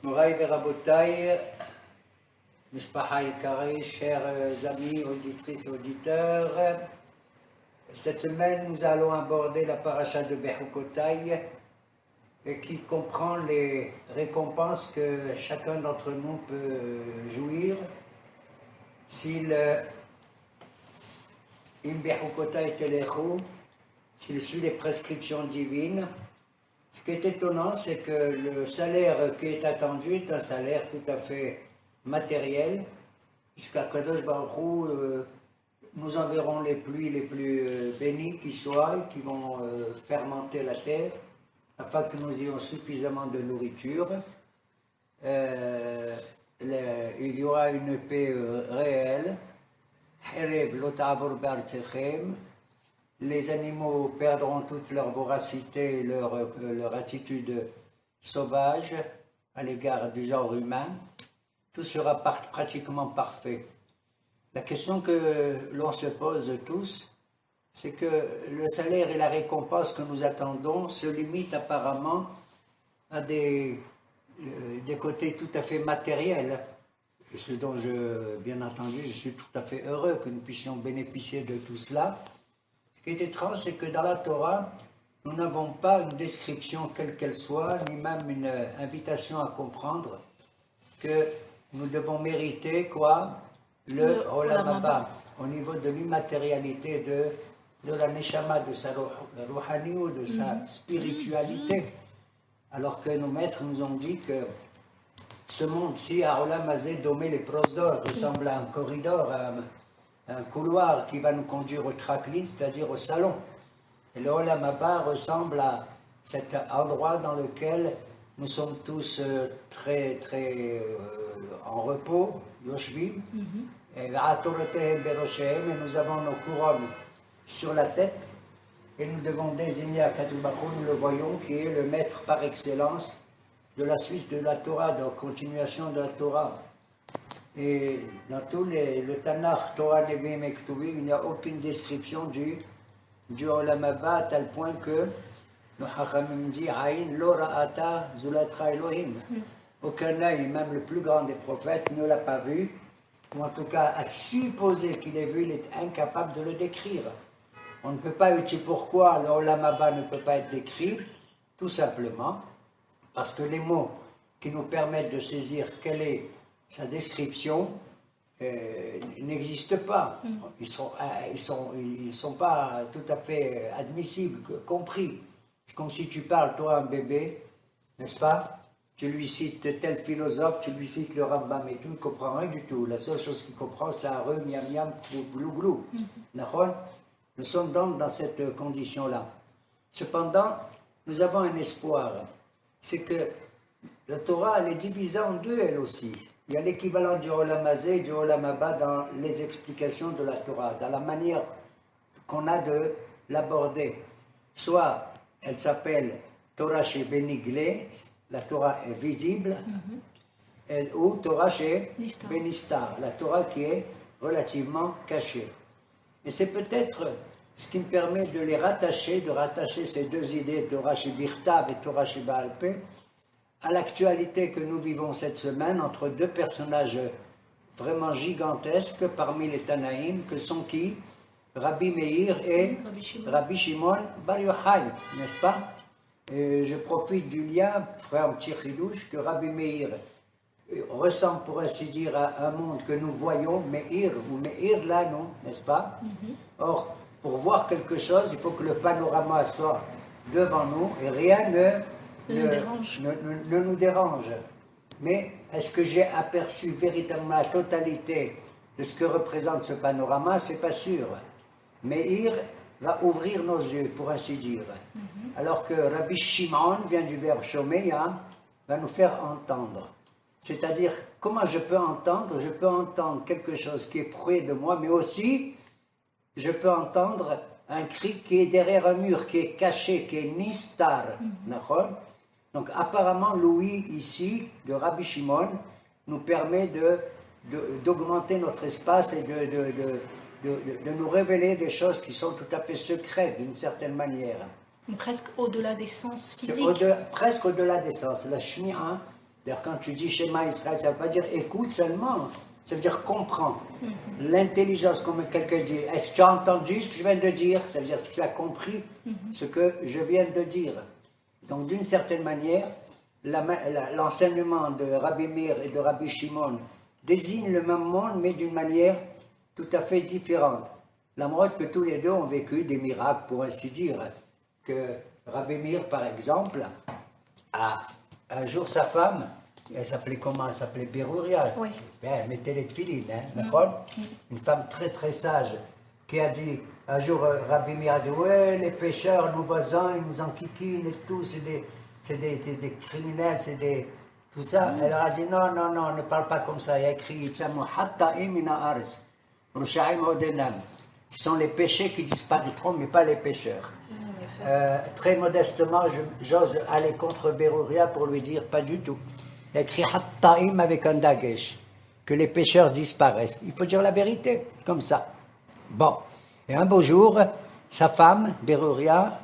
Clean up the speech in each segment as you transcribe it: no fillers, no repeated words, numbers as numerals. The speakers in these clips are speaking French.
Moraï Verabotaï, Mishpaha Yekare, chers amis, auditrices et auditeurs, cette semaine nous allons aborder la paracha de Bechukotaï qui comprend les récompenses que chacun d'entre nous peut jouir s'il s'il suit les prescriptions divines. Ce qui est étonnant, c'est que le salaire qui est attendu est un salaire tout à fait matériel, puisqu'à Kadosh Baruch Hu, nous enverrons les pluies les plus bénies qui soient, qui vont fermenter la terre, afin que nous ayons suffisamment de nourriture. Il y aura une paix réelle. Les animaux perdront toute leur voracité, leur attitude sauvage à l'égard du genre humain. Tout sera pratiquement parfait. La question que l'on se pose tous, c'est que le salaire et la récompense que nous attendons se limitent apparemment à des côtés tout à fait matériels. Ce dont bien entendu, je suis tout à fait heureux que nous puissions bénéficier de tout cela. Ce qui est étrange, c'est que dans la Torah, nous n'avons pas une description quelle qu'elle soit, ni même une invitation à comprendre que nous devons mériter quoi? Le Olam Haba, au niveau de l'immatérialité de la Neshama, de sa Rouhani ou de sa spiritualité. Alors que nos maîtres nous ont dit que ce monde-ci, à Olam Hazé, Domé les Prosdor, ressemble à un corridor, à un couloir qui va nous conduire au Traklin, c'est-à-dire au salon. Et le Olam Haba ressemble à cet endroit dans lequel nous sommes tous très en repos, Yoshvim, et nous avons nos couronnes sur la tête, et nous devons désigner à Kadosh Baruch Hu, nous le voyons, qui est le maître par excellence de la suite de la Torah, de la continuation de la Torah. Et dans tout le Tanakh, Torah, Nevi'im et Ketuvim, il n'y a aucune description du Olam Haba, à tel point que le Chachamim dit Aïn lo ra'ata zulatra Elohim. Aucun œil, même le plus grand des prophètes, ne l'a pas vu, ou en tout cas à supposer qu'il ait vu, il est incapable de le décrire. On ne peut pas utiliser pourquoi le Olam Haba ne peut pas être décrit, tout simplement parce que les mots qui nous permettent de saisir quelle est sa description n'existent pas. Ils sont pas tout à fait admissibles, compris. C'est comme si tu parles, toi, à un bébé, n'est-ce pas? Tu lui cites tel philosophe, tu lui cites le Rambam et tout, il ne comprend rien du tout. La seule chose qu'il comprend, c'est un re, miam, miam, glou, glou. Nous sommes donc dans cette condition-là. Cependant, nous avons un espoir. C'est que la Torah, elle est divisée en deux, elle aussi. Il y a l'équivalent du Olam Hazé et du Olam Haba dans les explications de la Torah, dans la manière qu'on a de l'aborder. Soit elle s'appelle Torah chez Beniglé, la Torah est visible, ou Torah chez Benistar, la Torah qui est relativement cachée. Et c'est peut-être ce qui me permet de les rattacher, de rattacher ces deux idées, Torah chez Birtav et Torah chez Baal Peh, à l'actualité que nous vivons cette semaine entre deux personnages vraiment gigantesques parmi les Tanaïm, que sont qui? Rabbi Meir et Rabbi Shimon Bar Yochai, n'est-ce pas? Et je profite du lien, frère un petit chidouche, que Rabbi Meir ressemble pour ainsi dire à un monde que nous voyons, Meir, ou Meir là, non, n'est-ce pas? Or, pour voir quelque chose, il faut que le panorama soit devant nous et rien ne nous dérange. Mais est-ce que j'ai aperçu véritablement la totalité de ce que représente ce panorama? C'est pas sûr. Meir va ouvrir nos yeux, pour ainsi dire. Alors que Rabbi Shimon, vient du verbe shomeya, va nous faire entendre. C'est-à-dire, comment je peux entendre? Je peux entendre quelque chose qui est près de moi, mais aussi, je peux entendre un cri qui est derrière un mur, qui est caché, qui est nistar. Donc apparemment, l'ouïe ici, de Rabbi Shimon, nous permet d'augmenter notre espace et de nous révéler des choses qui sont tout à fait secrètes d'une certaine manière. Presque au-delà des sens physiques. Presque au-delà des sens. La shmi'a, D'ailleurs, quand tu dis Shema Israël, ça ne veut pas dire écoute seulement, ça veut dire comprends. L'intelligence, comme quelqu'un dit, est-ce que tu as entendu ce que je viens de dire? Ça veut dire que tu as compris ce que je viens de dire. Donc, d'une certaine manière, l'enseignement de Rabbi Meir et de Rabbi Shimon désigne le même monde, mais d'une manière tout à fait différente. La preuve que tous les deux ont vécu des miracles, pour ainsi dire. Que Rabbi Meir, par exemple, un jour sa femme, elle s'appelait comment? Elle s'appelait Berouria. Oui. Elle mettait les tefilines, d'accord? Une femme très très sage, qui a dit, un jour Rabbi Meir a dit, ouais, les pêcheurs, nos voisins, ils nous enquiquinent et tout, c'est des criminels, c'est des... Tout ça. Elle leur a dit, non, non, non, ne parle pas comme ça. Il a écrit, ce sont les péchés qui disparaîtront, mais pas les pécheurs. Très modestement, j'ose aller contre Berouria pour lui dire pas du tout. Il a écrit Hattaim avec un dagesh, que les pécheurs disparaissent. Il faut dire la vérité, comme ça. Bon, et un beau jour, sa femme, Berouria,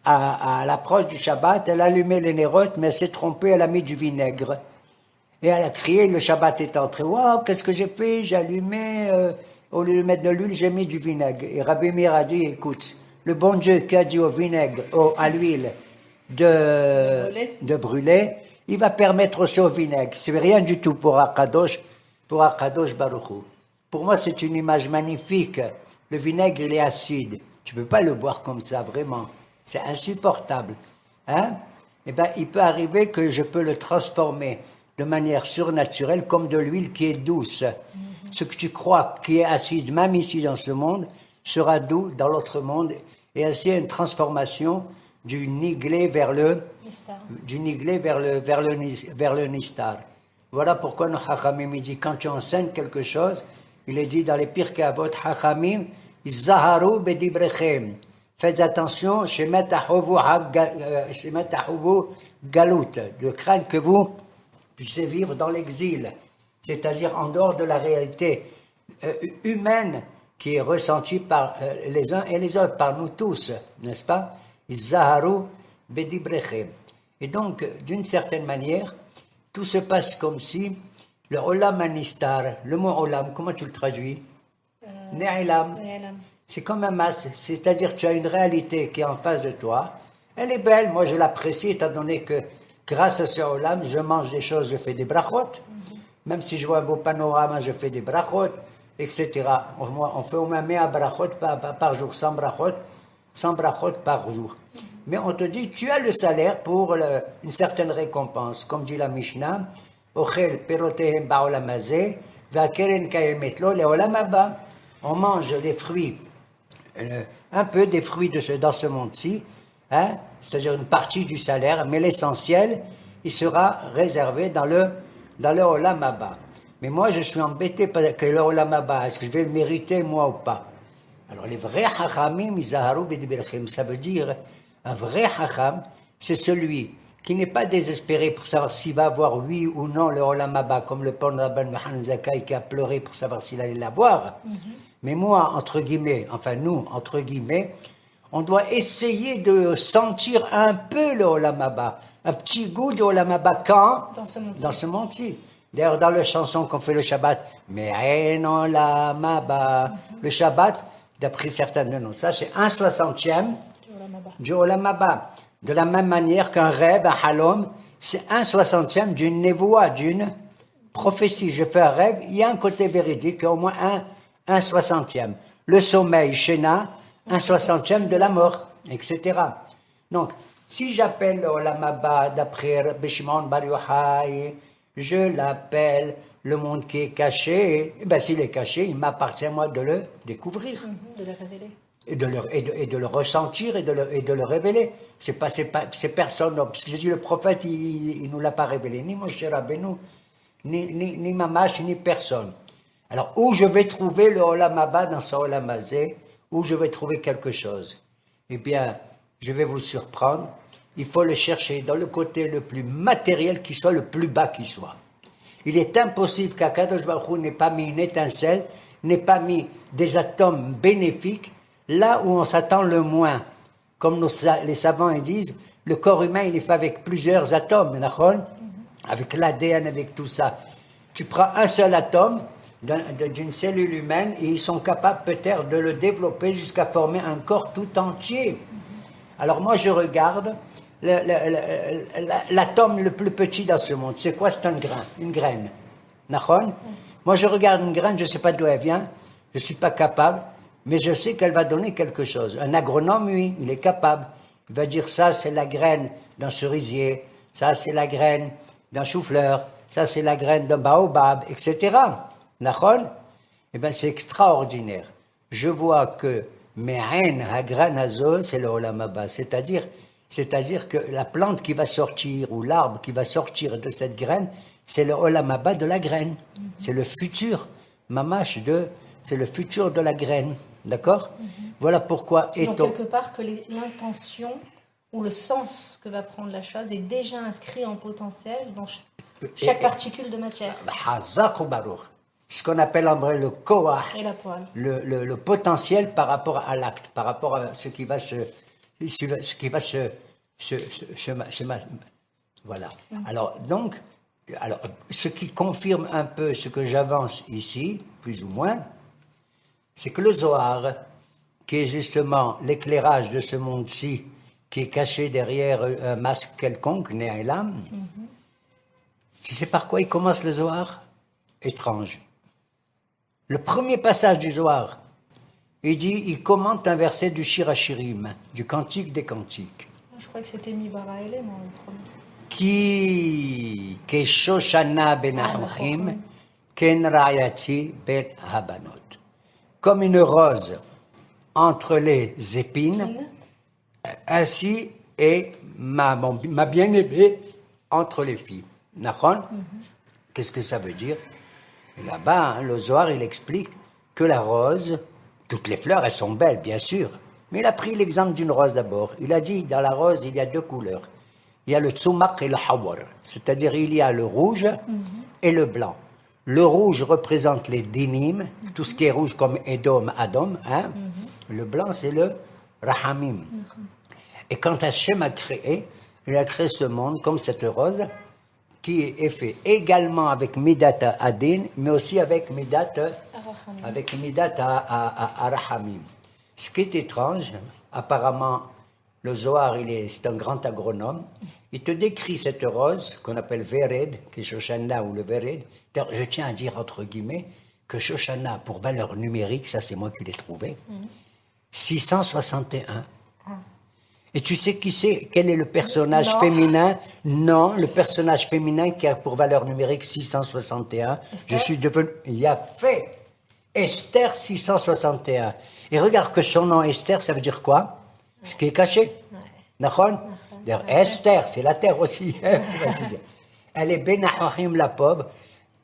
à l'approche du Shabbat, elle a allumé les nérotes, mais elle s'est trompée, elle a mis du vinaigre. Et elle a crié, le Shabbat est entré. Waouh, qu'est-ce que j'ai fait? J'ai allumé, au lieu de mettre de l'huile, j'ai mis du vinaigre. Et Rabbi Meir a dit, écoute, le bon Dieu qui a dit au vinaigre, à l'huile de brûler, il va permettre aussi au vinaigre. C'est rien du tout pour Akadosh Baruch Hu. Pour moi, c'est une image magnifique. Le vinaigre, il est acide. Tu peux pas le boire comme ça, vraiment. C'est insupportable. Hein? Eh ben, il peut arriver que je peux le transformer de manière surnaturelle comme de l'huile qui est douce. Ce que tu crois qui est acide, même ici dans ce monde, sera doux dans l'autre monde. Et ainsi, une transformation du niglé vers le nistar. Voilà pourquoi nos Chachamim dit, quand tu enseignes quelque chose, il est dit dans les Pirkei Avot, Chachamim, Zaharu bedibrechem. Faites attention, Shemet ahuvu galut, de craindre que vous puissiez vivre dans l'exil, c'est-à-dire en dehors de la réalité humaine qui est ressentie par les uns et les autres, par nous tous, n'est-ce pas? Zaharu bedibrechem. Et donc, d'une certaine manière, tout se passe comme si le olam anistar, le mot olam, comment tu le traduis? Ne'ilam. C'est comme un masque, c'est-à-dire tu as une réalité qui est en face de toi. Elle est belle, moi je l'apprécie étant donné que grâce à ce olam, je mange des choses, je fais des brachot. Même si je vois un beau panorama, je fais des brachot, etc. On fait au moins 100 brachot par jour, 100 brachot par jour. Mais on te dit, tu as le salaire pour une certaine récompense. Comme dit la Mishnah, Ochel perotehem ba'olam hazeh, ve'akeren kayemet lo le'olam haba. On mange les fruits, un peu des fruits dans ce monde-ci, hein, c'est-à-dire une partie du salaire, mais l'essentiel, il sera réservé dans le olam haba. Mais moi, je suis embêté que le olam haba, est-ce que je vais le mériter, moi ou pas? Alors, les vrais hachamim, izaharu b'dibrechem, ça veut dire, un vrai hacham, c'est celui qui n'est pas désespéré pour savoir s'il va avoir oui ou non le olam haba, comme le pon Rabban Yochanan Zakkai qui a pleuré pour savoir s'il allait l'avoir. Mais moi, entre guillemets, enfin nous, entre guillemets, on doit essayer de sentir un peu le olam haba, un petit goût du olam haba quand? Dans ce monde-ci. D'ailleurs, dans la chanson qu'on fait le Shabbat, Me'en olam haba, le Shabbat, d'après certains de nos sages, c'est 1/60e du olam haba. De la même manière qu'un rêve, un halom, c'est 1/60e d'une névoie, d'une prophétie. Je fais un rêve, il y a un côté véridique, au moins 1/60e. Le sommeil, Shena, 1/60e de la mort, etc. Donc, si j'appelle le olam haba d'après Rabbi Shimon Bar Yochai, je l'appelle le monde qui est caché, eh ben, s'il est caché, il m'appartient moi de le découvrir. De le révéler. Et de le ressentir et de le révéler. C'est personne, parce que je dis le prophète, il nous l'a pas révélé, ni Moshe Rabbeinu, ni Mamash, ni personne. Alors, où je vais trouver le olam haba dans ce olam hazeh, où je vais trouver quelque chose? Eh bien, je vais vous surprendre, il faut le chercher dans le côté le plus matériel qui soit, le plus bas qui soit. Il est impossible qu'Akadosh Baruch Hu n'ait pas mis une étincelle, n'ait pas mis des atomes bénéfiques, là où on s'attend le moins. Comme les savants disent, le corps humain il est fait avec plusieurs atomes, avec l'ADN, avec tout ça. Tu prends un seul atome d'une cellule humaine et ils sont capables peut-être de le développer jusqu'à former un corps tout entier. Alors moi je regarde l'atome le plus petit dans ce monde. C'est quoi? C'est un grain, une graine. Nahon? Moi je regarde une graine, je ne sais pas d'où elle vient, je ne suis pas capable, mais je sais qu'elle va donner quelque chose. Un agronome, oui, il est capable. Il va dire ça c'est la graine d'un cerisier, ça c'est la graine d'un chou-fleur, ça c'est la graine d'un baobab, etc. Nahon? Eh bien c'est extraordinaire. Je vois que Me'ain hagran hazo, c'est le olam haba, c'est-à-dire que la plante qui va sortir ou l'arbre qui va sortir de cette graine, c'est le olam haba de la graine. C'est le futur, mamash c'est le futur de la graine. D'accord? Voilà pourquoi. Donc quelque part que l'intention ou le sens que va prendre la chose est déjà inscrit en potentiel dans chaque particule de matière. Ce qu'on appelle en vrai le koah, et la poêle. Le potentiel par rapport à l'acte, par rapport à ce qui va voilà. Alors donc, ce qui confirme un peu ce que j'avance ici, plus ou moins, c'est que le Zohar, qui est justement l'éclairage de ce monde-ci, qui est caché derrière un masque quelconque, Né'elam, tu sais par quoi il commence le Zohar? Étrange. Le premier passage du Zohar, il commente un verset du Shir HaShirim, du Cantique des Cantiques. Je crois que c'était Mi Bara Ele, moi, le premier. Qui Shoshana ben Aruchim, ken Rayati ben Habanot. Comme une rose entre les épines, ainsi est ma bien-aimée entre les filles. Nachon? Qu'est-ce que ça veut dire? Et là-bas, le Zohar, il explique que la rose, toutes les fleurs, elles sont belles, bien sûr. Mais il a pris l'exemple d'une rose d'abord. Il a dit, dans la rose, il y a deux couleurs. Il y a le tsumak et le hawar. C'est-à-dire, il y a le rouge et le blanc. Le rouge représente les dinim, tout ce qui est rouge comme Edom, Adam. Hein? Le blanc, c'est le rahamim. Et quand Hachem a créé, il a créé ce monde comme cette rose, qui est fait également avec Midat Adin, mais aussi avec Midat Arahamim. Ce qui est étrange, apparemment, le Zohar, c'est un grand agronome, il te décrit cette rose qu'on appelle Vered, qui est Shoshana ou le Vered. Je tiens à dire, entre guillemets, que Shoshana, pour valeur numérique, ça c'est moi qui l'ai trouvé, 661. Et tu sais quel est le personnage féminin? Non, le personnage féminin qui a pour valeur numérique 661. Esther? Je suis devenu, il a fait Esther 661. Et regarde que son nom Esther, ça veut dire quoi? Ce qui est caché. Nachon? D'ailleurs, Esther, c'est la terre aussi. Elle est Benahohim, la pauvre.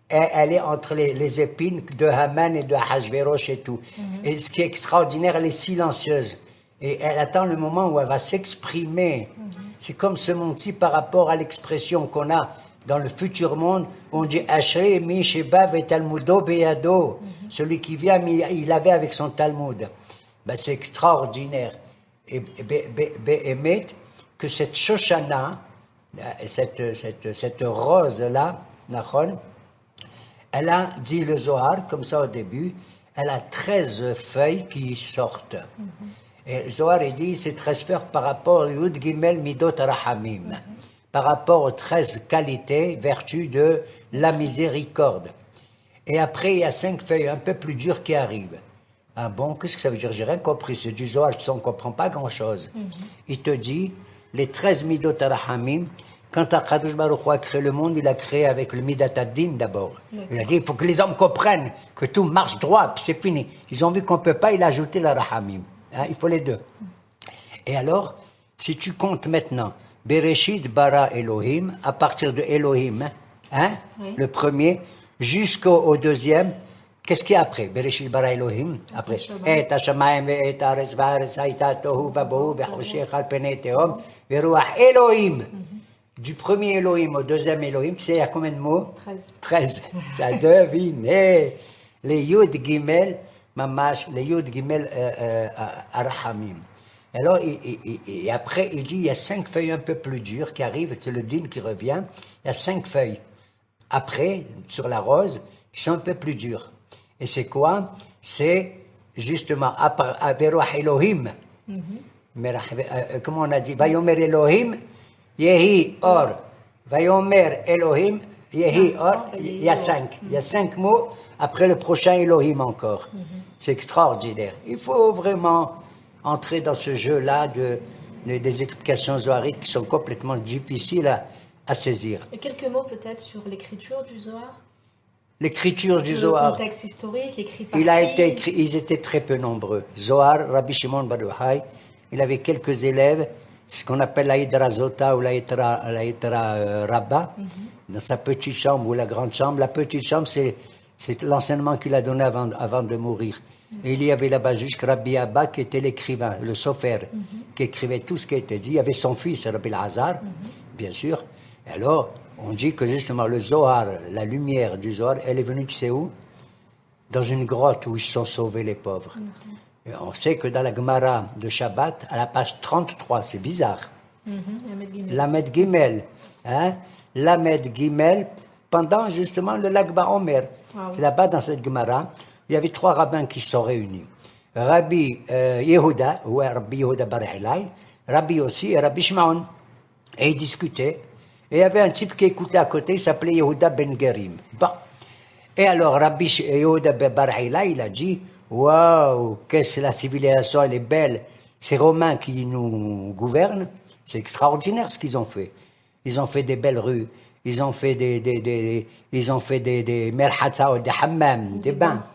Elle est entre les épines de Haman et de Hachvérosh et tout. Et ce qui est extraordinaire, elle est silencieuse. Et elle attend le moment où elle va s'exprimer. C'est comme ce monde-ci par rapport à l'expression qu'on a dans le futur monde, où on dit Ashrei mi shebav et talmudo beyado. Celui qui vient, il avait avec son Talmud. Ben, c'est extraordinaire. Et Béhémet, que cette Shoshana, cette rose-là, Nachon, elle a, dit le Zohar, comme ça au début, elle a 13 feuilles qui sortent. Et Zohar, il dit, c'est 13 fleurs par rapport à Yud Gimel Midot Rahamim, par rapport aux 13 qualités, vertus de la miséricorde. Et après, il y a 5 feuilles un peu plus dures qui arrivent. Ah bon, qu'est-ce que ça veut dire? J'ai rien compris. C'est du Zohar, on ne comprend pas grand-chose. Il te dit, les 13 Midot Rahamim, quand Akadosh Baruch Hu a créé le monde, il a créé avec le Midat Adin d'abord. Il a dit, il faut que les hommes comprennent que tout marche droit, puis c'est fini. Ils ont vu qu'on ne peut pas, il a ajouté la Rahamim. Hein, il faut les deux. Et alors, si tu comptes maintenant, Bereshit bara Elohim, à partir de Elohim, hein, le premier, jusqu'au deuxième, qu'est-ce qu'il y a après? Bereshit bara Elohim, après. Et Hashamayim et Aretz va'aretz haïta tohu vabohu ve'choshech al penei tehom ve'ruach Elohim. Du premier Elohim au deuxième Elohim, tu sais, il y a combien de mots? 13. Tu as deviné. Les Yud Gimel, Mamash, les Yud Gimel Arahamim. Alors, et après, il dit, il y a 5 feuilles un peu plus dures qui arrivent, c'est le din qui revient, il y a 5 feuilles. Après, sur la rose, qui sont un peu plus dures. Et c'est quoi? C'est justement, Averoach Elohim. Comment on a dit? Vayomer Elohim, Yehi Or. Vayomer Elohim, Yehi Or. Il y a 5. Il y a 5 mots après le prochain Elohim encore. C'est extraordinaire. Il faut vraiment entrer dans ce jeu-là des explications zohariques qui sont complètement difficiles à saisir. Et quelques mots peut-être sur l'écriture du Zohar? L'écriture du Zohar. Le contexte historique, écrit par Il a qui? été écrit, ils étaient très peu nombreux. Zohar, Rabbi Shimon Bar Yochai, il avait quelques élèves, ce qu'on appelle la Hidra Zota ou la Hidra Rabba, dans sa petite chambre ou la grande chambre. La petite chambre, c'est l'enseignement qu'il a donné avant de mourir. Et il y avait là-bas jusqu'à Rabbi Abba qui était l'écrivain, le sofer, qui écrivait tout ce qui était dit. Il y avait son fils, Rabbi Lazar, bien sûr. Et alors, on dit que justement le Zohar, la lumière du Zohar, elle est venue, tu sais où? Dans une grotte où ils se sont sauvés les pauvres. Et on sait que dans la Gemara de Shabbat, à la page 33, c'est bizarre. Lamed Gimel. Hein? Lamed Gimel, pendant justement le Lag BaOmer. C'est là-bas dans cette Gemara, il y avait 3 rabbins qui se sont réunis. Rabbi Yehuda, ou Rabbi Yehuda Bar Ilai, Rabbi aussi et Rabbi Shimon. Et ils discutaient. Et il y avait un type qui écoutait à côté, il s'appelait Yehuda Ben Gerim. Bon. Et alors, Rabbi Yehuda Bar Ilai, il a dit, waouh, qu'est-ce que la civilisation, elle est belle. Ces Romains qui nous gouvernent, c'est extraordinaire ce qu'ils ont fait. Ils ont fait des belles rues, ils ont fait des merhatza, des hammams, des bains.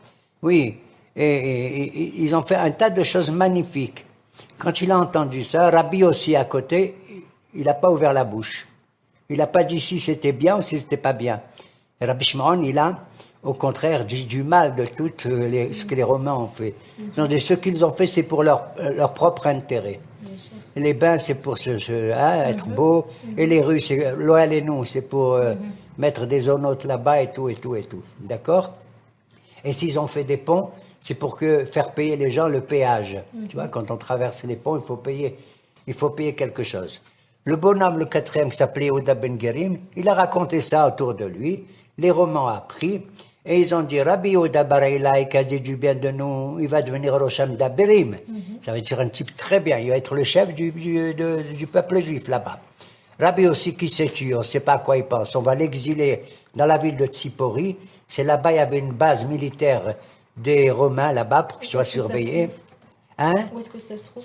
Oui, et ils ont fait un tas de choses magnifiques. Quand il a entendu ça, Rabbi aussi à côté, il n'a pas ouvert la bouche. Il n'a pas dit si c'était bien ou si c'était pas bien. Et Rabbi Shimon, il a, au contraire, dit du mal de tout ce que les Romains ont fait. Ce qu'ils ont fait, c'est pour leur propre intérêt. Les bains, c'est pour être beau. Et les rues, c'est l'Oal et nous, c'est pour mettre des zonotes là-bas et tout, et tout, et tout. D'accord? Et s'ils ont fait des ponts, c'est pour faire payer les gens le péage. Tu vois, quand on traverse les ponts, il faut payer quelque chose. Le bonhomme, le 4e, qui s'appelait Yehuda Ben Gerim, il a raconté ça autour de lui. Les Romains ont appris. Et ils ont dit, Rabbi Yehuda Bar Ilai, qui a dit du bien de nous, il va devenir Rosham d'Aberim. Ça veut dire un type très bien. Il va être le chef du peuple juif là-bas. Rabbi aussi, qui s'est tué, on ne sait pas à quoi il pense. On va l'exiler dans la ville de Tsipori. C'est là-bas, il y avait une base militaire des Romains là-bas pour qu'ils soient surveillés. Hein? Où est-ce que ça se trouve?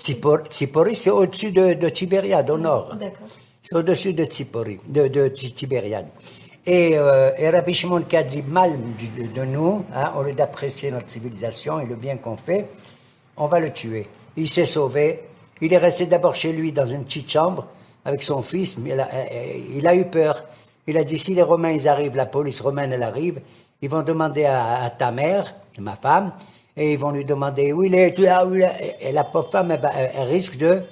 Tsipori, c'est au-dessus de Tibériade, au nord. D'accord. C'est au-dessus de Tsipori, de Tibériade. Et Rabbi Shimon qui a dit mal de nous, hein, au lieu d'apprécier notre civilisation et le bien qu'on fait, on va le tuer. Il s'est sauvé. Il est resté d'abord chez lui dans une petite chambre avec son fils, mais il a eu peur. Il a dit, si les Romains ils arrivent, la police romaine elle arrive, ils vont demander à ta mère, ma femme, et ils vont lui demander où il est, et la pauvre femme, elle risque de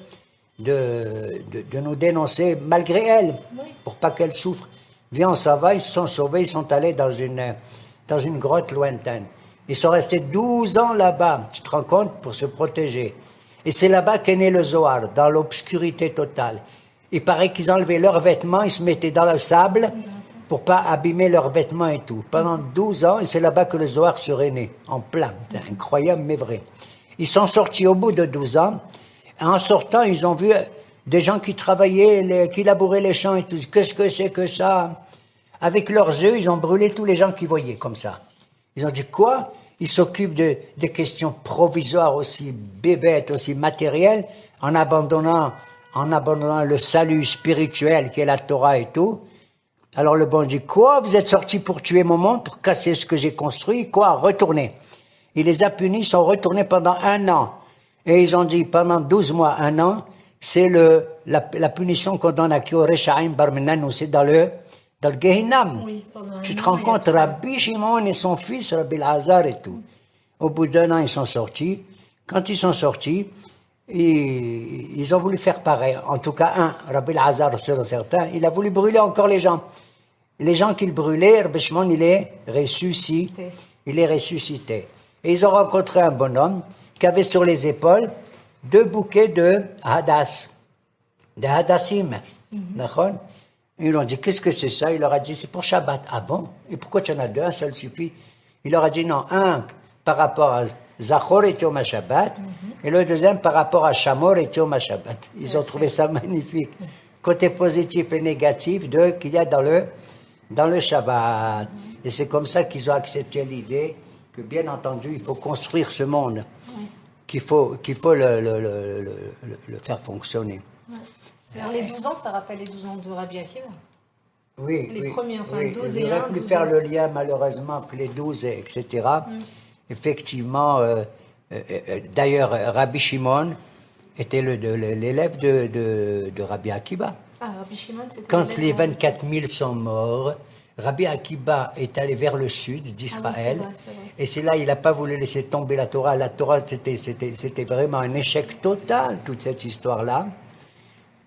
nous dénoncer malgré elle, pour pas qu'elle souffre. Viens, ça va, ils se sont sauvés, ils sont allés dans une grotte lointaine. Ils sont restés 12 ans là-bas, tu te rends compte, pour se protéger. Et c'est là-bas qu'est né le Zohar, dans l'obscurité totale. Il paraît qu'ils enlevaient leurs vêtements, ils se mettaient dans le sable pour pas abîmer leurs vêtements et tout. Pendant 12 ans, et c'est là-bas que le Zohar serait né, en plein. C'est incroyable, mais vrai. Ils sont sortis au bout de 12 ans. En sortant, ils ont vu des gens qui travaillaient, qui labouraient les champs et tout. Qu'est-ce que c'est que ça? Avec leurs yeux, ils ont brûlé tous les gens qu'ils voyaient, comme ça. Ils ont dit quoi? Ils s'occupent des questions provisoires aussi bébêtes, aussi matérielles, en abandonnant le salut spirituel qui est la Torah et tout. Alors le bon dit, quoi? Vous êtes sortis pour tuer mon monde, pour casser ce que j'ai construit? Quoi? Retournez. Il les a punis, ils sont retournés pendant 1 an. Et ils ont dit, pendant 12 mois, 1 an, c'est la punition qu'on donne à Kioreshaim Barmenan, ou c'est dans le Gehinam. Oui, tu te rends compte, Rabbi Shimon et son fils, Rabbi Lazar et tout. Au bout d'1 an, ils sont sortis. Quand ils sont sortis, ils ont voulu faire pareil. En tout cas, Rabbi Lazar, selon certains, il a voulu brûler encore les gens. Les gens qu'il brûlait, Rabbi Shimon, il est ressuscité. Et ils ont rencontré un bonhomme qui avait sur les épaules 2 bouquets de hadas, de hadassim. D'accord? Ils lui ont dit, qu'est-ce que c'est ça? Il leur a dit, c'est pour Shabbat. Ah bon? Et pourquoi tu en as 2? Un seul suffit. Il leur a dit, non, un par rapport à Zachor et Yom HaShabbat, et le deuxième par rapport à Shamor et Yom HaShabbat. Ils ont trouvé ça magnifique. Côté positif et négatif qu'il y a dans le Shabbat. Et c'est comme ça qu'ils ont accepté l'idée que, bien entendu, il faut construire ce monde, qu'il faut le faire fonctionner. Alors les 12 ans, ça rappelle les 12 ans de Rabbi Akiva. Oui, Les premiers, enfin 12 et 1. et 1. On aurait pu faire le lien, malheureusement, entre les 12, etc. Effectivement, d'ailleurs, Rabbi Shimon était l'élève de Rabbi Akiva. Ah, Rabbi Shimon, c'était Quand les 24 000 sont morts, Rabbi Akiva est allé vers le sud d'Israël. Ah oui, c'est vrai. Et c'est là, il n'a pas voulu laisser tomber la Torah. La Torah, c'était vraiment un échec total, toute cette histoire-là.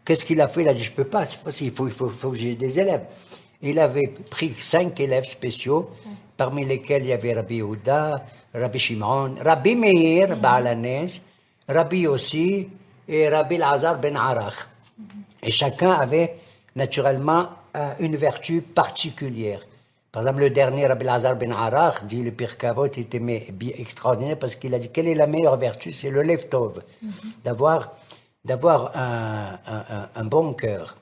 Qu'est-ce qu'il a fait? Il a dit, je peux pas, c'est possible, il faut que j'ai des élèves. Il avait pris 5 élèves spéciaux, parmi lesquels il y avait Rabbi Yehuda, Rabbi Shimon, Rabbi Meir, Baalanes, Rabbi Yossi et Rabbi Lazar ben Arach. Et chacun avait naturellement une vertu particulière. Par exemple, le dernier, Rabbi Lazar ben Arach, dit le Pirkei Avot, était extraordinaire parce qu'il a dit, quelle est la meilleure vertu? C'est le Lev Tov, d'avoir un bon cœur.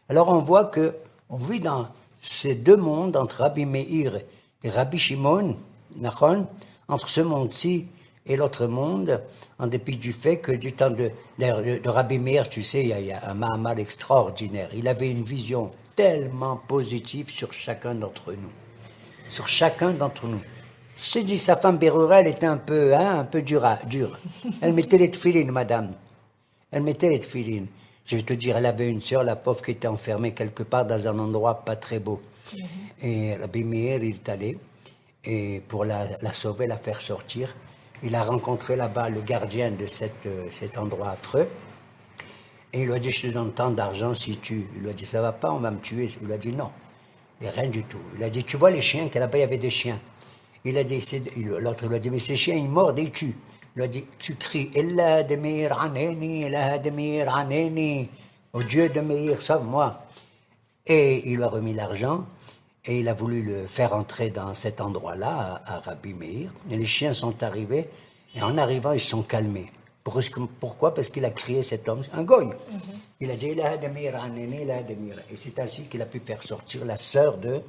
Alors on voit on vit dans ces 2 mondes, entre Rabbi Meir et Rabbi Shimon, entre ce monde-ci et l'autre monde, en dépit du fait que du temps de Rabbi Meir, tu sais, il y a un Mahamar extraordinaire. Il avait une vision tellement positive sur chacun d'entre nous. Sur chacun d'entre nous. Je dis, sa femme Berura, elle était un peu dure. Elle mettait les tefilines, madame. Elle mettait les tefilines. Je vais te dire, elle avait une sœur, la pauvre, qui était enfermée quelque part dans un endroit pas très beau. Et Rabbi Meir, il est allé, et pour la sauver, la faire sortir, il a rencontré là-bas le gardien de cet endroit affreux. Et il lui a dit, je te donne tant d'argent si tu... Il lui a dit, ça va pas, on va me tuer. Il lui a dit, non, et rien du tout. Il a dit, tu vois les chiens, que là-bas il y avait des chiens. Il a dit, l'autre lui a dit, mais ces chiens, ils mordent et ils tuent. Il lui a dit, tu cries, Ella de Meir Aneni, Ella de Meir Aneni, au Dieu de Meir, sauve-moi. Et il lui a remis l'argent, et il a voulu le faire entrer dans cet endroit-là, à Rabbi Meir. Et les chiens sont arrivés, et en arrivant, ils se sont calmés. Pourquoi? Parce qu'il a crié cet homme, un goy. Il a dit, Ella de Meir Aneni, Ella de Meir. Et c'est ainsi qu'il a pu faire sortir la sœur de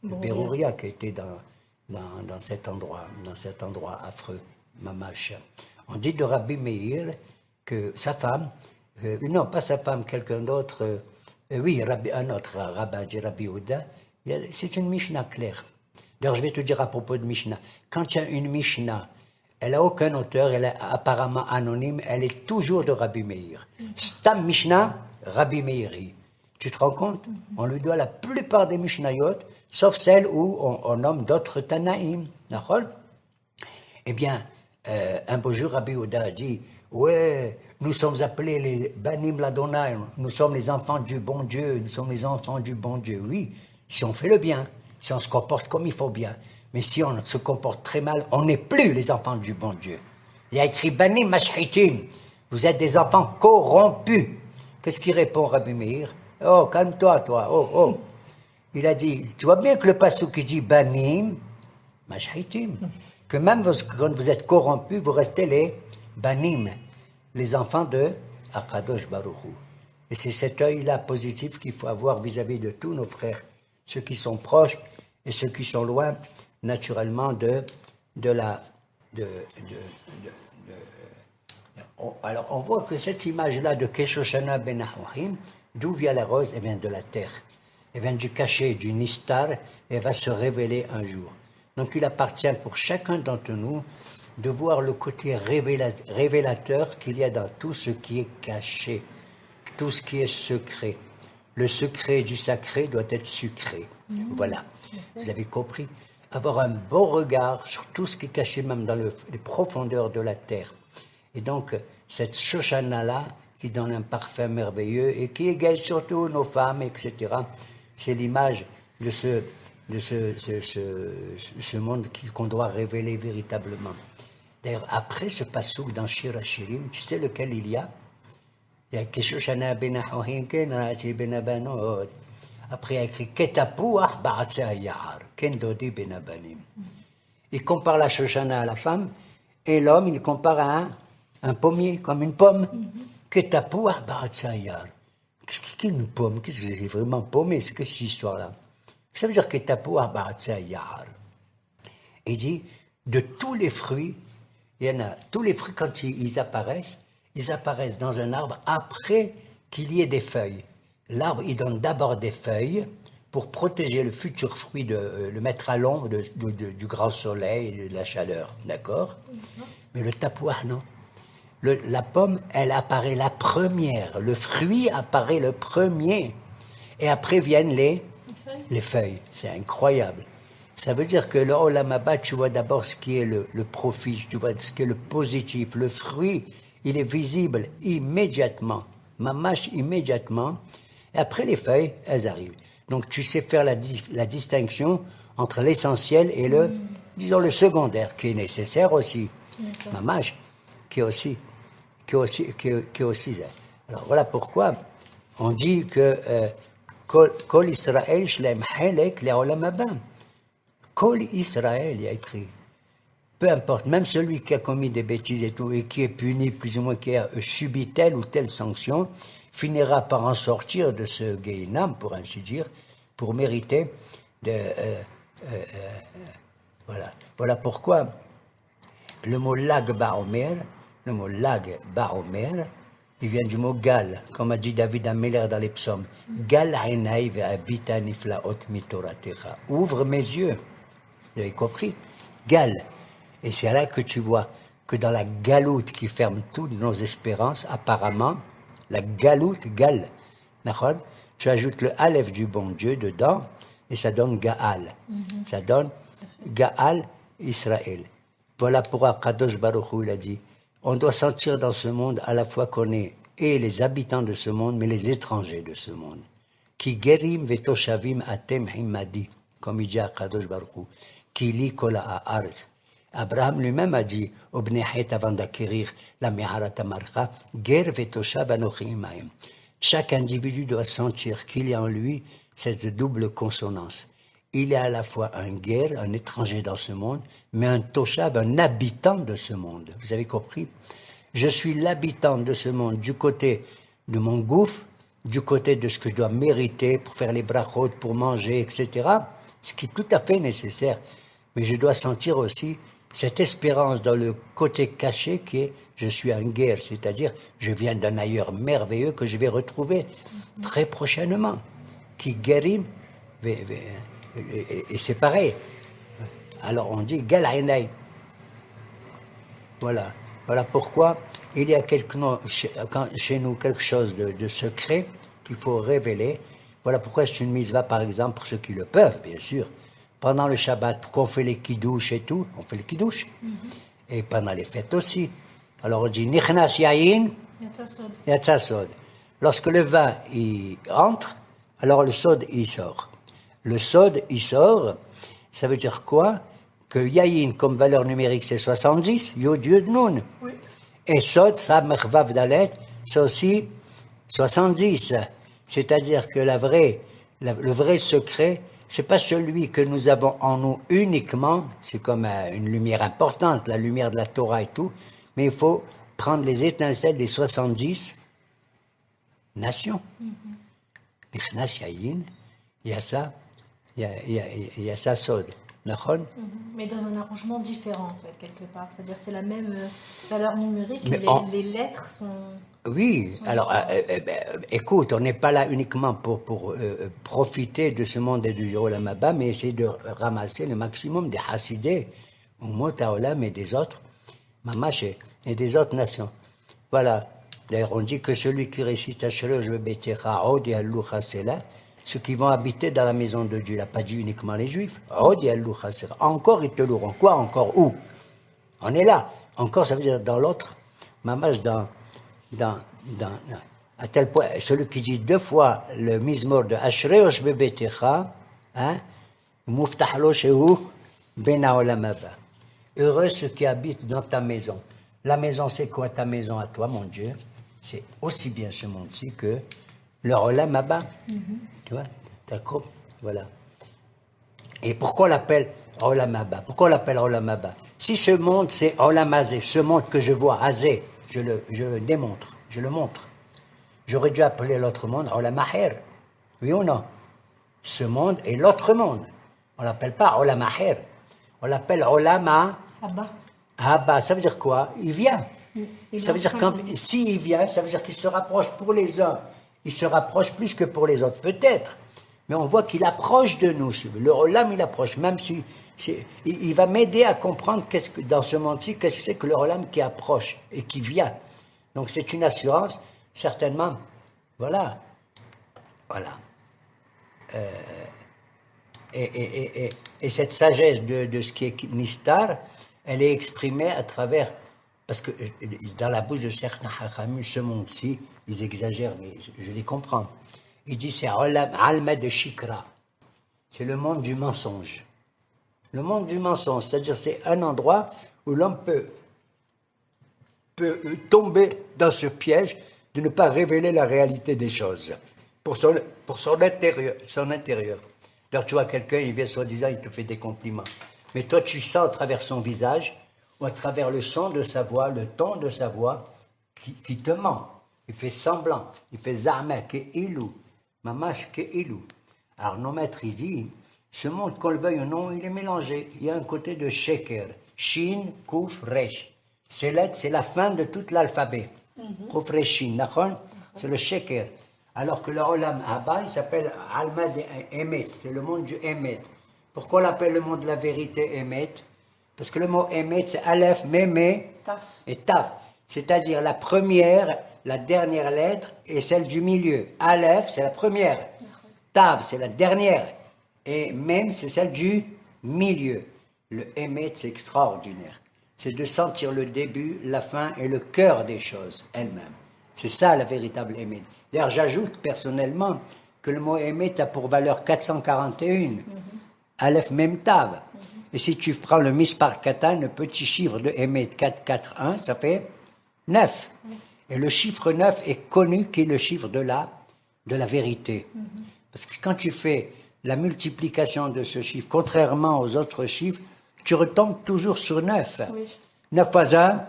Berouria, qui était dans cet endroit affreux. Mamash. On dit de Rabbi Meir que sa femme, non pas sa femme, quelqu'un d'autre, oui, un autre rabbin, dit Rabbi Yehuda, c'est une Mishnah claire. D'ailleurs, je vais te dire à propos de Mishnah, quand il y a une Mishnah, elle n'a aucun auteur, elle est apparemment anonyme, elle est toujours de Rabbi Meir. Stam Mishnah, Rabbi Meiri. Tu te rends compte? On lui doit la plupart des Mishnayot, sauf celles où on nomme d'autres Tanaïm. D'accord? Eh bien, un beau jour, Rabbi Yehuda a dit, ouais, nous sommes appelés les Banim Ladonai, nous sommes les enfants du bon Dieu, nous sommes les enfants du bon Dieu. Oui, si on fait le bien, si on se comporte comme il faut bien. Mais si on se comporte très mal, on n'est plus les enfants du bon Dieu. Il y a écrit Banim Mashhitim, vous êtes des enfants corrompus. Qu'est-ce qu'il répond, Rabbi Meir? Oh, calme-toi, toi, oh. Il a dit, tu vois bien que le passage qui dit Banim Mashhitim, que même quand vous êtes corrompus, vous restez les banim, les enfants de Akadosh Baruch Hu. Et c'est cet œil-là positif qu'il faut avoir vis-à-vis de tous nos frères, ceux qui sont proches et ceux qui sont loin, naturellement, Alors, on voit que cette image-là de Keshoshana ben Ahorim, d'où vient la rose? Elle vient de la terre. Elle vient du cachet, du nistar, et elle va se révéler un jour. Donc il appartient pour chacun d'entre nous de voir le côté révélateur qu'il y a dans tout ce qui est caché, tout ce qui est secret. Le secret du sacré doit être sucré. Voilà, vous avez compris. Avoir un bon regard sur tout ce qui est caché même dans les profondeurs de la terre. Et donc cette Shoshana-là qui donne un parfum merveilleux et qui égaye surtout nos femmes, etc. C'est l'image de ce monde qu'on doit révéler véritablement. D'ailleurs, après ce passouk dans Shir HaShirim, tu sais lequel il y a? Il y a Keshoshana ben Ahohim, Ken Rachi ben Abanot. Après, il y a écrit Ketapouah Ba'atsa Yahar, Ken Dodi ben Abanim. Il compare la Shoshana à la femme, et l'homme, il compare à un pommier, comme une pomme. Ketapouah Ba'atsa Yahar. Qu'est-ce qu'une pomme? Qu'est-ce que c'est vraiment paumé? C'est que cette histoire-là? Ça veut dire Ketapouah Ba'atsa Yahar. Il dit, de tous les fruits, il y en a, tous les fruits, quand ils apparaissent dans un arbre après qu'il y ait des feuilles. L'arbre, il donne d'abord des feuilles pour protéger le futur fruit, le mettre à l'ombre du grand soleil et de la chaleur, d'accord? Mais le tapouah, non. La pomme, elle apparaît la première. Le fruit apparaît le premier. Et après viennent les feuilles. C'est incroyable. Ça veut dire que le Olam Haba, tu vois d'abord ce qui est le profit, tu vois ce qui est le positif. Le fruit, il est visible immédiatement, mamash immédiatement. Et après les feuilles, elles arrivent. Donc tu sais faire la distinction entre l'essentiel et disons le secondaire, qui est nécessaire aussi. Mamash, qui est aussi. Alors voilà pourquoi on dit que Kol Israël Shlem Helek le Olam Haba. Kol Israël, il y a écrit. Peu importe, même celui qui a commis des bêtises et tout, et qui est puni, plus ou moins, qui a subi telle ou telle sanction, finira par en sortir de ce Gehinam, pour ainsi dire, pour mériter de... voilà. Voilà pourquoi le mot lag ba'omer, il vient du mot gal, comme a dit David Ameller dans les psaumes. Gal ha'enai ve'abita niflaot mitoratecha. Ouvre mes yeux. Vous avez compris? Gal. Et c'est là que tu vois que dans la galoute qui ferme toutes nos espérances, apparemment, la galoute, gal, tu ajoutes le aleph du bon Dieu dedans, et ça donne Gaal. Ça donne Gaal Israël. Voilà pourquoi Kadosh Baruch Hu, il a dit, on doit sentir dans ce monde à la fois qu'on est et les habitants de ce monde, mais les étrangers de ce monde. Ki gerim vetoshavim atem himadi, comme il dit à Kadosh Baruch Hu. Kili kola ha'aretz. Abraham lui-même a dit au Bnei Het avant d'acquérir la Meharat HaMarcha, Ger vetoshav anochi imahem. Chaque individu doit sentir qu'il y a en lui cette double consonance. Il est à la fois un ger, un étranger dans ce monde, mais un toshav, un habitant de ce monde. Vous avez compris? Je suis l'habitant de ce monde du côté de mon gouffre, du côté de ce que je dois mériter pour faire les brachot, pour manger, etc. Ce qui est tout à fait nécessaire. Mais je dois sentir aussi cette espérance dans le côté caché qui est je suis un guerre, c'est-à-dire je viens d'un ailleurs merveilleux que je vais retrouver très prochainement. Qui guérit, et c'est pareil. Alors on dit Gal Ainai. Voilà. Voilà pourquoi il y a chez nous quelque chose de secret qu'il faut révéler. Voilà pourquoi c'est une mitzvah, par exemple, pour ceux qui le peuvent, bien sûr. Pendant le Shabbat, pour qu'on fait les kiddush et tout, on fait les kiddush. Et pendant les fêtes aussi. Alors on dit Nichnas Yain, Yatsa Sod. Lorsque le vin il entre, alors le sod il sort. Le sod il sort, ça veut dire quoi? Que Yain comme valeur numérique c'est 70, Yod Yud Nun. Oui. Et sod, Samech Vav Dalet, c'est aussi 70. C'est-à-dire que le vrai secret, c'est pas celui que nous avons en nous uniquement, c'est comme une lumière importante, la lumière de la Torah et tout, mais il faut prendre les étincelles des 70 nations. Nichnas Yayin, il y a ça, il y a ça Sod. Mais dans un arrangement différent, en fait, quelque part. C'est-à-dire c'est la même valeur numérique, mais les lettres sont... Oui, alors écoute, on n'est pas là uniquement pour profiter de ce monde et du Olam Haba, mais essayer de ramasser le maximum des Hassidés, Umot HaOlam et des autres, Mamash et des autres nations. Voilà. D'ailleurs, on dit que celui qui récite Ashresh Bebetecha Od Yallu Chasela, ceux qui vont habiter dans la maison de Dieu, il n'a pas dit uniquement les Juifs. Od Yallu Chasela. Encore, ils te loueront. Quoi encore? Où? On est là. Encore, ça veut dire dans l'autre, Mamash à tel point, celui qui dit 2 fois le mizmor de Ashreosh Bebetecha, Muftah lo shehu ben haolam haba. Heureux ceux qui habitent dans ta maison. La maison, c'est quoi ta maison à toi, mon Dieu? C'est aussi bien ce monde-ci que le Olam Abba. Tu vois? D'accord? Voilà. Et pourquoi on l'appelle Olam Abba? Pourquoi on l'appelle Olam Abba? Si ce monde, c'est Olam Azé, ce monde que je vois, Azé, je le démontre, je le montre. J'aurais dû appeler l'autre monde Olam Aher. Oui ou non? Ce monde est l'autre monde. On ne l'appelle pas Olam Aher. On l'appelle Olam Abba. Abba. Ça veut dire quoi? Il vient. Il Ça veut dire s'il vient, ça veut dire qu'il se rapproche pour les uns. Il se rapproche plus que pour les autres, peut-être. Mais on voit qu'il approche de nous. Le Olam, il approche. Même si il va m'aider à comprendre dans ce monde-ci, qu'est-ce que c'est que le Olam qui approche et qui vient. Donc c'est une assurance, certainement. Voilà. Voilà. Et cette sagesse de ce qui est Nistar, elle est exprimée à travers, parce que dans la bouche de certains Hachamim, ce monde-ci, ils exagèrent, mais je les comprends. Ils disent c'est Alma de Shikra, c'est le monde du mensonge. Le monde du mensonge, c'est-à-dire c'est un endroit où l'homme peut tomber dans ce piège de ne pas révéler la réalité des choses pour son intérieur. Alors tu vois quelqu'un, il vient soi-disant, il te fait des compliments. Mais toi, tu sens à travers son visage ou à travers le son de sa voix, le ton de sa voix, qui te ment. Il fait semblant. Il fait za'ma ke'ilou, mamash ke'ilou. Alors nos maîtres, il dit, ce monde, qu'on le veuille ou non, il est mélangé. Il y a un côté de sheker, shin, kuf, resh. Ces lettres, c'est la fin de tout l'alphabet. Kuf, resh, shin, nachon, c'est le sheker. Alors que le Olam Abba, il s'appelle Alma de Emet, c'est le monde du Emet. Pourquoi on l'appelle le monde de la vérité Emet? Parce que le mot Emet, c'est Aleph, Mémé et Taf. C'est-à-dire la première, la dernière lettre et celle du milieu. Aleph, c'est la première. Tav, c'est la dernière. Et Mem, c'est celle du milieu. Le Emet, c'est extraordinaire. C'est de sentir le début, la fin et le cœur des choses elles-mêmes. C'est ça la véritable Emet. D'ailleurs, j'ajoute personnellement que le mot Emet a pour valeur 441. Aleph Mem Tav. Et si tu prends le Mispar Katan, le petit chiffre de Emet 441, ça fait 9. Et le chiffre 9 est connu qui est le chiffre de la vérité. Parce que quand tu fais la multiplication de ce chiffre, contrairement aux autres chiffres, tu retombes toujours sur 9. 9 fois 1,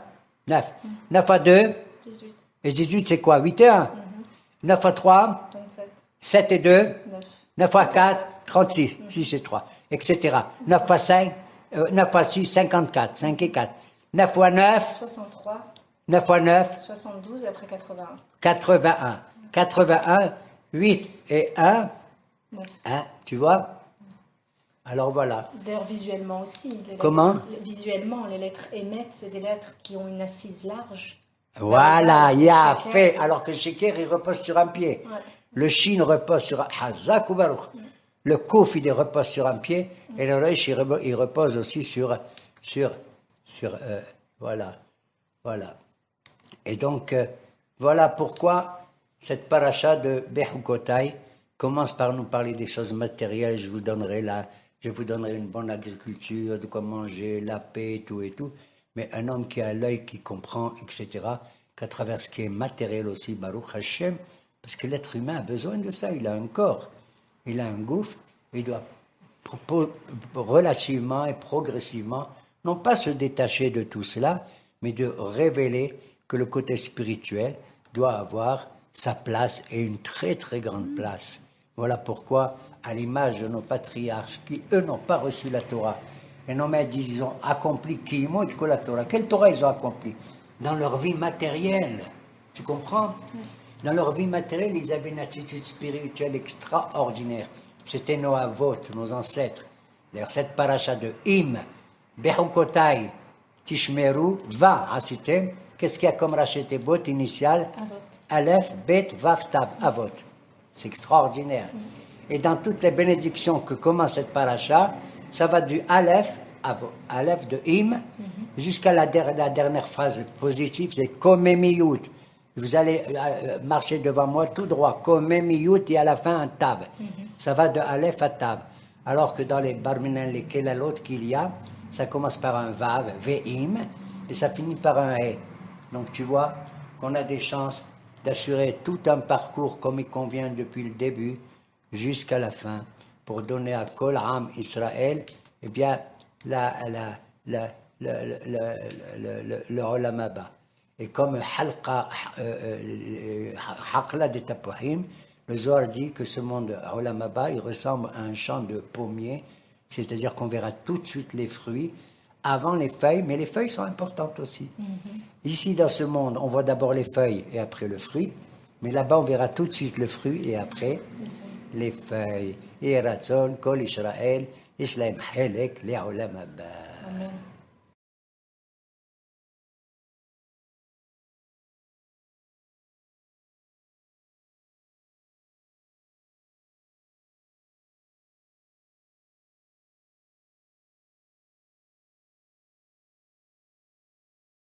9. 9 fois 2, 18. Et 18, c'est quoi? 8 et 1. 9 fois 3, 27. 7 et 2, 9 fois 4, 36. 6 et 3, etc. 9 fois 5, 9 fois 6, 54. 5 et 4. 9 fois 9, 63. 9 fois 9, 72 et après 81. 81. 81, 8 et 1, 1, tu vois? Alors voilà. D'ailleurs, visuellement aussi. Comment? Visuellement, les lettres émettent, c'est des lettres qui ont une assise large. Voilà, il y a Sheker, fait, c'est- alors que le Sheker, il repose sur un pied. Ouais. Le Shin repose sur un Hazak ou Baruch. Le Kouf, il repose sur un pied, et le Reish, il repose aussi sur voilà. Et donc, voilà pourquoi cette paracha de Bechukotai commence par nous parler des choses matérielles. Je vous donnerai une bonne agriculture, de quoi manger, la paix, et tout. Mais un homme qui a l'œil, qui comprend, etc., qu'à travers ce qui est matériel aussi, Baruch Hashem, parce que l'être humain a besoin de ça. Il a un corps, il a un gouffre, il doit relativement et progressivement, non pas se détacher de tout cela, mais de révéler que le côté spirituel doit avoir sa place et une très très grande place. Voilà pourquoi, à l'image de nos patriarches qui, eux, n'ont pas reçu la Torah, et nos maîtres disent, ils ont accompli que la Torah. Quelle Torah ils ont accompli? Dans leur vie matérielle. Tu comprends? Dans leur vie matérielle, ils avaient une attitude spirituelle extraordinaire. C'était nos avot, nos ancêtres. D'ailleurs, cette paracha de Im, Bechukotai, Tishmeru, Va, Asitem, qu'est-ce qu'il y a comme racheté bot initial? Avot. Aleph, Bet, Vav, Tab, Avot. C'est extraordinaire. Et dans toutes les bénédictions que commence cette paracha, ça va du Aleph, Aleph de Im, jusqu'à la dernière phrase positive, c'est Komemiyut. Vous allez marcher devant moi tout droit, Komemiyut, et à la fin un Tab. Ça va de Aleph à Tab. Alors que dans les barminen, lesquels à l'autre qu'il y a, ça commence par un vav, ve'im, et ça finit par un he. Donc tu vois qu'on a des chances d'assurer tout un parcours comme il convient depuis le début jusqu'à la fin pour donner à Kol Am Israël, eh bien, le Olam Haba. Et comme Haqla de Tapohim, le Zohar dit que ce monde Olam Haba, il ressemble à un champ de pommiers, c'est-à-dire qu'on verra tout de suite les fruits avant les feuilles, mais les feuilles sont importantes aussi. Ici, dans ce monde, on voit d'abord les feuilles et après le fruit, mais là-bas, on verra tout de suite le fruit et après les feuilles. Et Ratzon, Kol Israël, Ishlaim Helek, les Olam Haba. Amen.